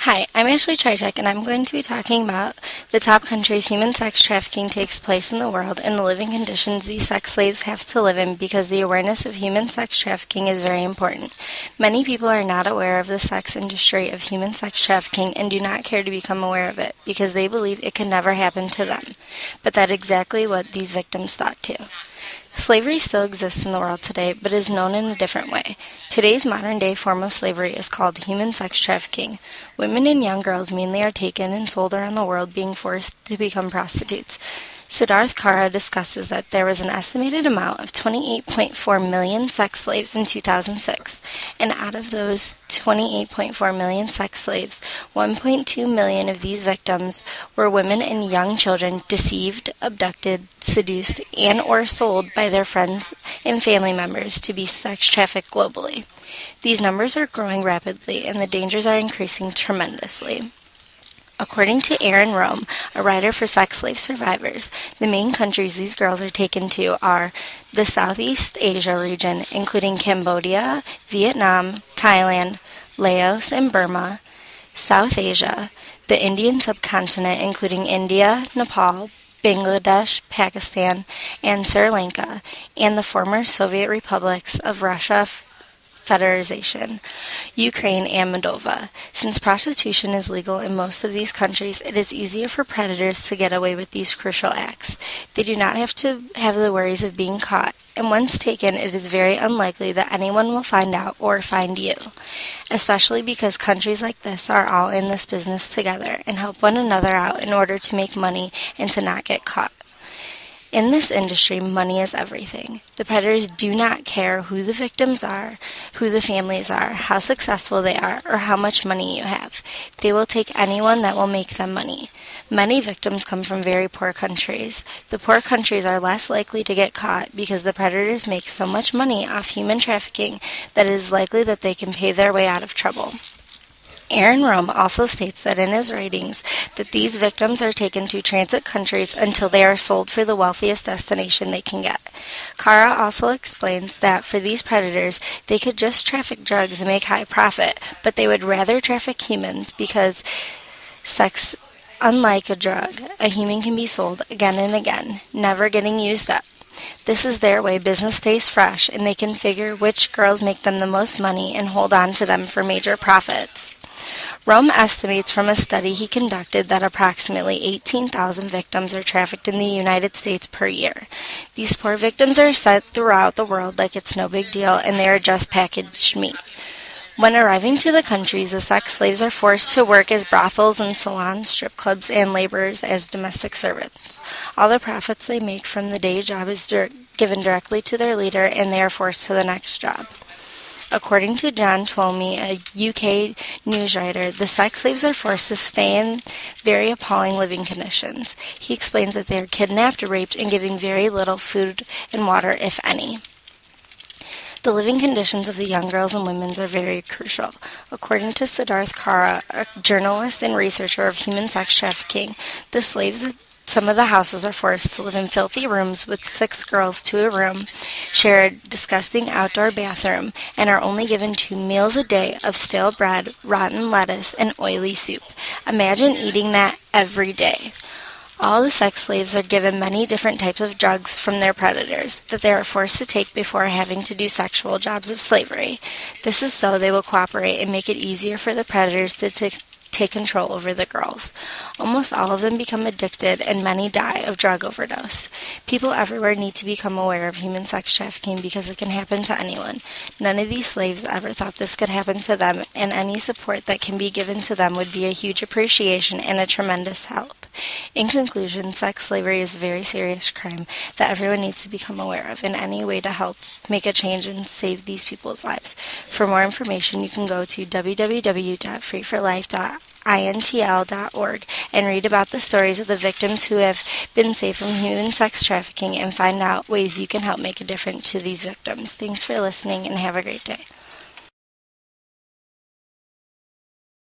Hi, I'm Ashley Tryczek, and I'm going to be talking about the top countries human sex trafficking takes place in the world and the living conditions these sex slaves have to live in because the awareness of human sex trafficking is very important. Many people are not aware of the sex industry of human sex trafficking and do not care to become aware of it because they believe it can never happen to them. But that's exactly what these victims thought too. Slavery still exists in the world today, but is known in a different way. Today's modern-day form of slavery is called human sex trafficking. Women and young girls mainly are taken and sold around the world, being forced to become prostitutes. Siddharth Kara discusses that there was an estimated amount of 28.4 million sex slaves in 2006, and out of those 28.4 million sex slaves, 1.2 million of these victims were women and young children deceived, abducted, seduced, and or sold by their friends and family members to be sex trafficked globally. These numbers are growing rapidly, and the dangers are increasing tremendously. According to Aaron Rome, a writer for sex slave survivors, the main countries these girls are taken to are the Southeast Asia region, including Cambodia, Vietnam, Thailand, Laos, and Burma; South Asia, the Indian subcontinent, including India, Nepal, Bangladesh, Pakistan, and Sri Lanka; and the former Soviet republics of Russia, Federation, Ukraine, and Moldova. Since prostitution is legal in most of these countries, it is easier for predators to get away with these crucial acts. They do not have to have the worries of being caught, and once taken, it is very unlikely that anyone will find out or find you, especially because countries like this are all in this business together and help one another out in order to make money and to not get caught. In this industry, money is everything. The predators do not care who the victims are, who the families are, how successful they are, or how much money you have. They will take anyone that will make them money. Many victims come from very poor countries. The poor countries are less likely to get caught because the predators make so much money off human trafficking that it is likely that they can pay their way out of trouble. Aaron Rome also states that in his writings that these victims are taken to transit countries until they are sold for the wealthiest destination they can get. Kara also explains that for these predators, they could just traffic drugs and make high profit, but they would rather traffic humans because sex, unlike a drug, a human can be sold again and again, never getting used up. This is their way business stays fresh, and they can figure which girls make them the most money and hold on to them for major profits. Rome estimates from a study he conducted that approximately 18,000 victims are trafficked in the United States per year. These poor victims are sent throughout the world like it's no big deal, and they are just packaged meat. When arriving to the countries, the sex slaves are forced to work as brothels and salons, strip clubs, and laborers as domestic servants. All the profits they make from the day job is given directly to their leader, and they are forced to the next job. According to John Twomey, a UK news writer, the sex slaves are forced to stay in very appalling living conditions. He explains that they are kidnapped, raped, and given very little food and water, if any. The living conditions of the young girls and women are very crucial. According to Siddharth Kara, a journalist and researcher of human sex trafficking, the slaves at some of the houses are forced to live in filthy rooms with 6 girls to a room, share a disgusting outdoor bathroom, and are only given 2 meals a day of stale bread, rotten lettuce, and oily soup. Imagine eating that every day. All the sex slaves are given many different types of drugs from their predators that they are forced to take before having to do sexual jobs of slavery. This is so they will cooperate and make it easier for the predators to take control over the girls. Almost all of them become addicted, and many die of drug overdose. People everywhere need to become aware of human sex trafficking because it can happen to anyone. None of these slaves ever thought this could happen to them, and any support that can be given to them would be a huge appreciation and a tremendous help. In conclusion, sex slavery is a very serious crime that everyone needs to become aware of in any way to help make a change and save these people's lives. For more information, you can go to www.freeforlife.intl.org and read about the stories of the victims who have been saved from human sex trafficking and find out ways you can help make a difference to these victims. Thanks for listening and have a great day.